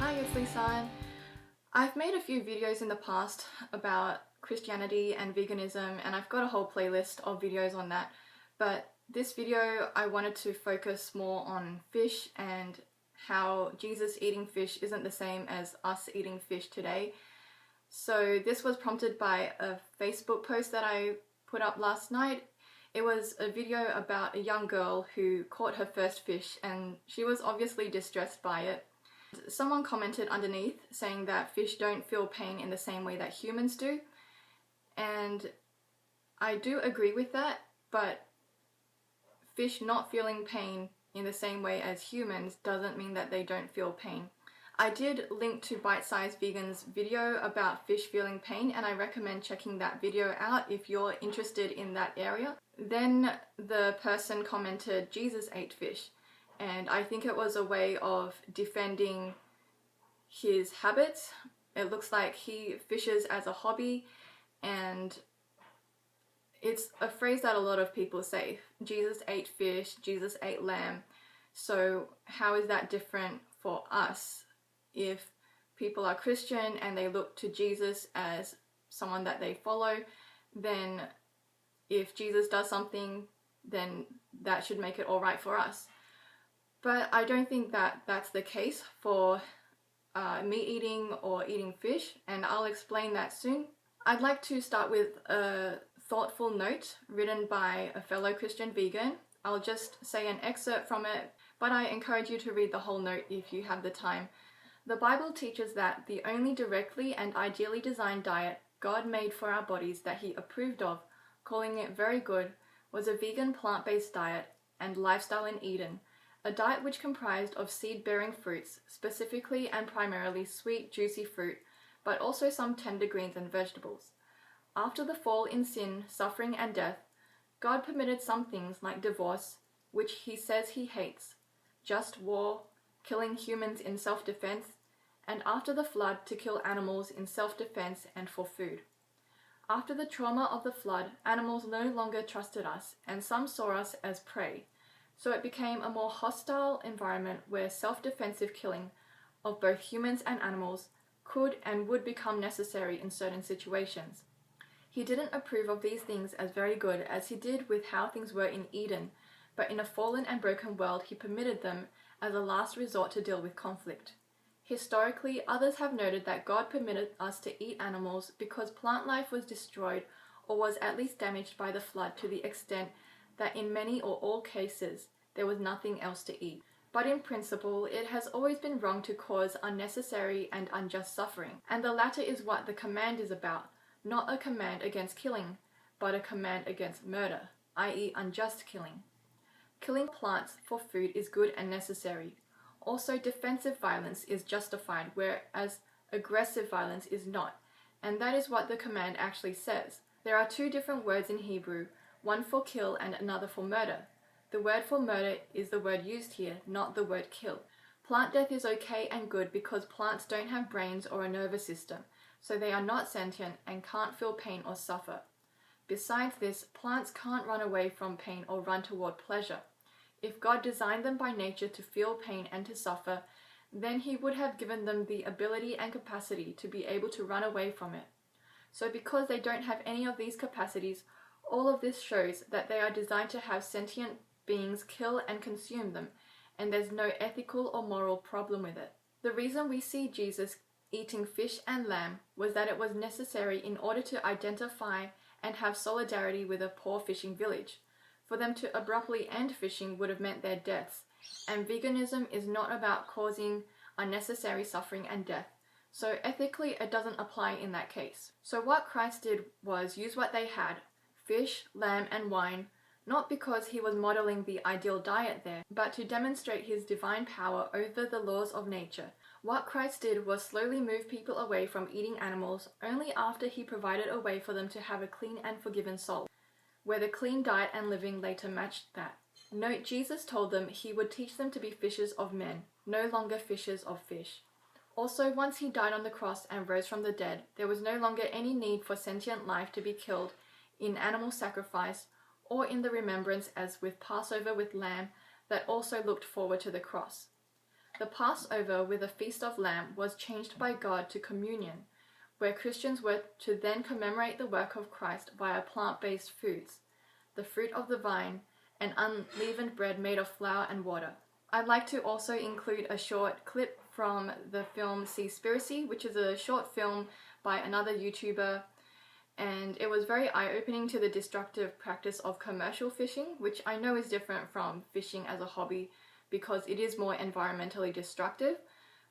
Hi, it's Lisa. I've made a few videos in the past about Christianity and veganism, and I've got a whole playlist of videos on that. But this video, I wanted to focus more on fish and how Jesus eating fish isn't the same as us eating fish today. So this was prompted by a Facebook post that I put up last night. It was a video about a young girl who caught her first fish, and she was obviously distressed by it. Someone commented underneath saying that fish don't feel pain in the same way that humans do, and I do agree with that, but fish not feeling pain in the same way as humans doesn't mean that they don't feel pain. I did link to Bite Size Vegan's video about fish feeling pain, and I recommend checking that video out if you're interested in that area. Then the person commented, Jesus ate fish. And I think it was a way of defending his habits. It looks like he fishes as a hobby, and it's a phrase that a lot of people say. Jesus ate fish, Jesus ate lamb. So how is that different for us? If people are Christian and they look to Jesus as someone that they follow, then if Jesus does something, then that should make it all right for us. But I don't think that that's the case for meat eating or eating fish, and I'll explain that soon. I'd like to start with a thoughtful note written by a fellow Christian vegan. I'll just say an excerpt from it, but I encourage you to read the whole note if you have the time. The Bible teaches that the only directly and ideally designed diet God made for our bodies that He approved of, calling it very good, was a vegan plant-based diet and lifestyle in Eden. A diet which comprised of seed-bearing fruits, specifically and primarily sweet, juicy fruit, but also some tender greens and vegetables. After the fall in sin, suffering, and death, God permitted some things like divorce, which He says He hates, just war, killing humans in self-defense, and after the flood to kill animals in self-defense and for food. After the trauma of the flood, animals no longer trusted us, and some saw us as prey. So it became a more hostile environment where self-defensive killing of both humans and animals could and would become necessary in certain situations. He didn't approve of these things as very good as He did with how things were in Eden, but in a fallen and broken world He permitted them as a last resort to deal with conflict. Historically, others have noted that God permitted us to eat animals because plant life was destroyed or was at least damaged by the flood to the extent that in many or all cases there was nothing else to eat. But in principle, it has always been wrong to cause unnecessary and unjust suffering, and the latter is what the command is about, not a command against killing, but a command against murder, i.e. unjust killing. Killing plants for food is good and necessary. Also, defensive violence is justified, whereas aggressive violence is not, and that is what the command actually says. There are two different words in Hebrew, one for kill and another for murder. The word for murder is the word used here, not the word kill. Plant death is okay and good because plants don't have brains or a nervous system, so they are not sentient and can't feel pain or suffer. Besides this, plants can't run away from pain or run toward pleasure. If God designed them by nature to feel pain and to suffer, then He would have given them the ability and capacity to be able to run away from it. So because they don't have any of these capacities, all of this shows that they are designed to have sentient beings kill and consume them, and there's no ethical or moral problem with it. The reason we see Jesus eating fish and lamb was that it was necessary in order to identify and have solidarity with a poor fishing village. For them to abruptly end fishing would have meant their deaths, and veganism is not about causing unnecessary suffering and death. So ethically it doesn't apply in that case. So what Christ did was use what they had, fish, lamb, and wine, not because He was modeling the ideal diet there, but to demonstrate His divine power over the laws of nature. What Christ did was slowly move people away from eating animals only after He provided a way for them to have a clean and forgiven soul, where the clean diet and living later matched that. Note, Jesus told them He would teach them to be fishers of men, no longer fishers of fish. Also, once He died on the cross and rose from the dead, there was no longer any need for sentient life to be killed in animal sacrifice or in the remembrance as with Passover with lamb that also looked forward to the cross. The Passover with a Feast of Lamb was changed by God to communion, where Christians were to then commemorate the work of Christ via plant-based foods, the fruit of the vine, and unleavened bread made of flour and water. I'd like to also include a short clip from the film Seaspiracy, which is a short film by another YouTuber, and it was very eye-opening to the destructive practice of commercial fishing, which I know is different from fishing as a hobby because it is more environmentally destructive,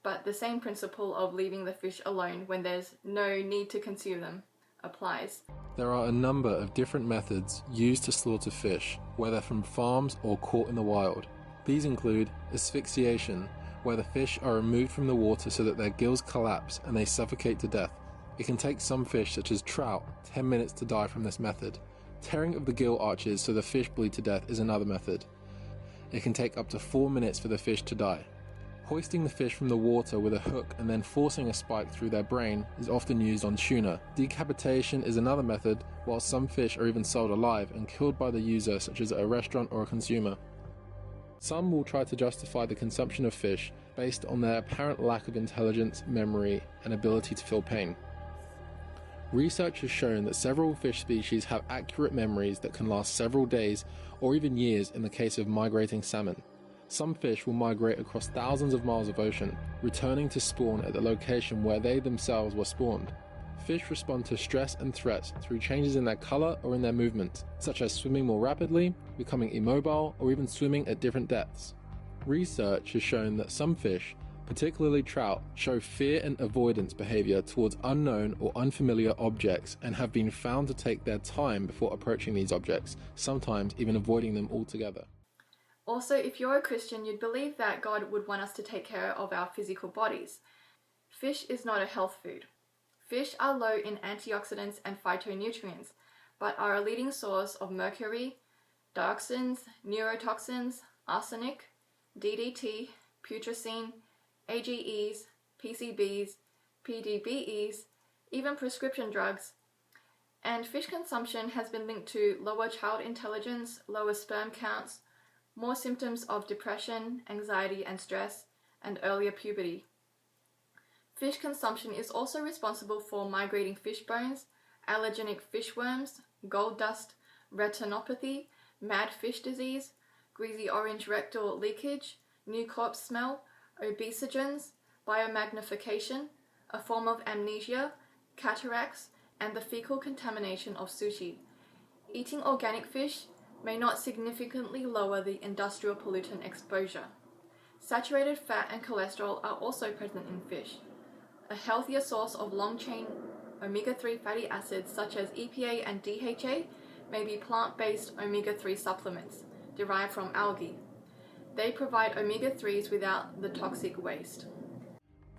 but the same principle of leaving the fish alone when there's no need to consume them applies. There are a number of different methods used to slaughter fish, whether from farms or caught in the wild. These include asphyxiation, where the fish are removed from the water so that their gills collapse and they suffocate to death. It can take some fish, such as trout, 10 minutes to die from this method. Tearing of the gill arches so the fish bleed to death is another method. It can take up to 4 minutes for the fish to die. Hoisting the fish from the water with a hook and then forcing a spike through their brain is often used on tuna. Decapitation is another method, while some fish are even sold alive and killed by the user, such as at a restaurant or a consumer. Some will try to justify the consumption of fish based on their apparent lack of intelligence, memory, and ability to feel pain. Research has shown that several fish species have accurate memories that can last several days or even years in the case of migrating salmon. Some fish will migrate across thousands of miles of ocean, returning to spawn at the location where they themselves were spawned. Fish respond to stress and threats through changes in their color or in their movement, such as swimming more rapidly, becoming immobile, or even swimming at different depths. Research has shown that some fish, particularly trout, show fear and avoidance behavior towards unknown or unfamiliar objects and have been found to take their time before approaching these objects, sometimes even avoiding them altogether. Also, if you're a Christian, you'd believe that God would want us to take care of our physical bodies. Fish is not a health food. Fish are low in antioxidants and phytonutrients, but are a leading source of mercury, dioxins, neurotoxins, arsenic, DDT, putrescine, AGEs, PCBs, PDBEs, even prescription drugs. And fish consumption has been linked to lower child intelligence, lower sperm counts, more symptoms of depression, anxiety and stress, and earlier puberty. Fish consumption is also responsible for migrating fish bones, allergenic fish worms, gold dust, retinopathy, mad fish disease, greasy orange rectal leakage, new corpse smell, obesogens, biomagnification, a form of amnesia, cataracts, and the fecal contamination of sushi. Eating organic fish may not significantly lower the industrial pollutant exposure. Saturated fat and cholesterol are also present in fish. A healthier source of long-chain omega-3 fatty acids such as EPA and DHA may be plant-based omega-3 supplements derived from algae. They provide omega-3s without the toxic waste.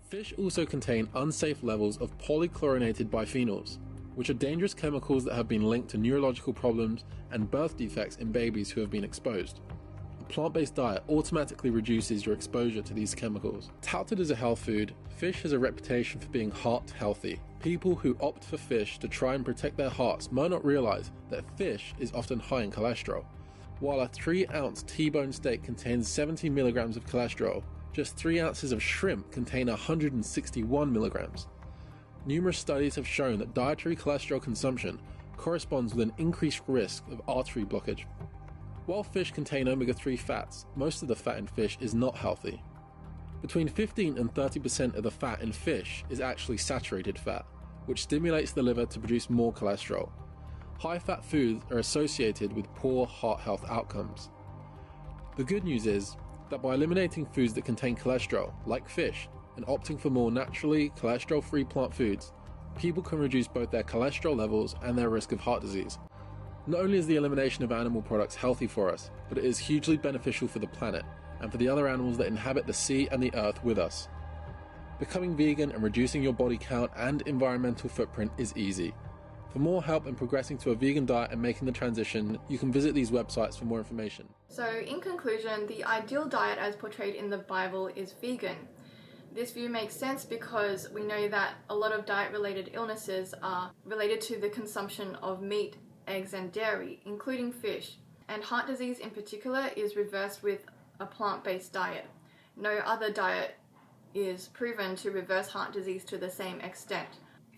Fish also contain unsafe levels of polychlorinated biphenyls, which are dangerous chemicals that have been linked to neurological problems and birth defects in babies who have been exposed. A plant-based diet automatically reduces your exposure to these chemicals. Touted as a health food, fish has a reputation for being heart healthy. People who opt for fish to try and protect their hearts might not realize that fish is often high in cholesterol. While a 3-ounce T-bone steak contains 70 milligrams of cholesterol, just 3 ounces of shrimp contain 161 milligrams. Numerous studies have shown that dietary cholesterol consumption corresponds with an increased risk of artery blockage. While fish contain omega-3 fats, most of the fat in fish is not healthy. Between 15 and 30% of the fat in fish is actually saturated fat, which stimulates the liver to produce more cholesterol. High-fat foods are associated with poor heart health outcomes. The good news is that by eliminating foods that contain cholesterol, like fish, and opting for more naturally cholesterol-free plant foods, people can reduce both their cholesterol levels and their risk of heart disease. Not only is the elimination of animal products healthy for us, but it is hugely beneficial for the planet and for the other animals that inhabit the sea and the earth with us. Becoming vegan and reducing your body count and environmental footprint is easy. For more help in progressing to a vegan diet and making the transition, you can visit these websites for more information. So in conclusion, the ideal diet as portrayed in the Bible is vegan. This view makes sense because we know that a lot of diet-related illnesses are related to the consumption of meat, eggs and dairy, including fish. And heart disease in particular is reversed with a plant-based diet. No other diet is proven to reverse heart disease to the same extent.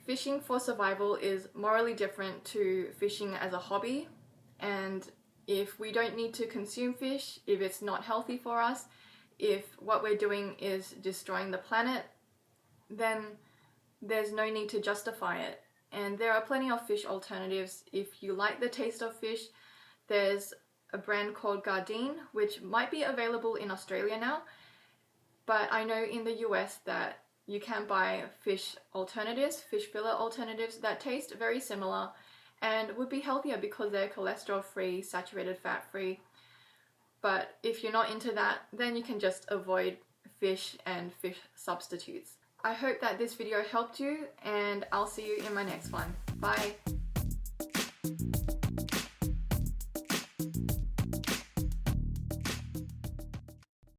Fishing for survival is morally different to fishing as a hobby, and if we don't need to consume fish, if it's not healthy for us, if what we're doing is destroying the planet, then there's no need to justify it. And there are plenty of fish alternatives. If you like the taste of fish, there's a brand called Gardein, which might be available in Australia now, but I know in the US that you can buy fish alternatives, fish fillet alternatives that taste very similar and would be healthier because they're cholesterol free, saturated fat free. But if you're not into that, then you can just avoid fish and fish substitutes. I hope that this video helped you, and I'll see you in my next one. Bye!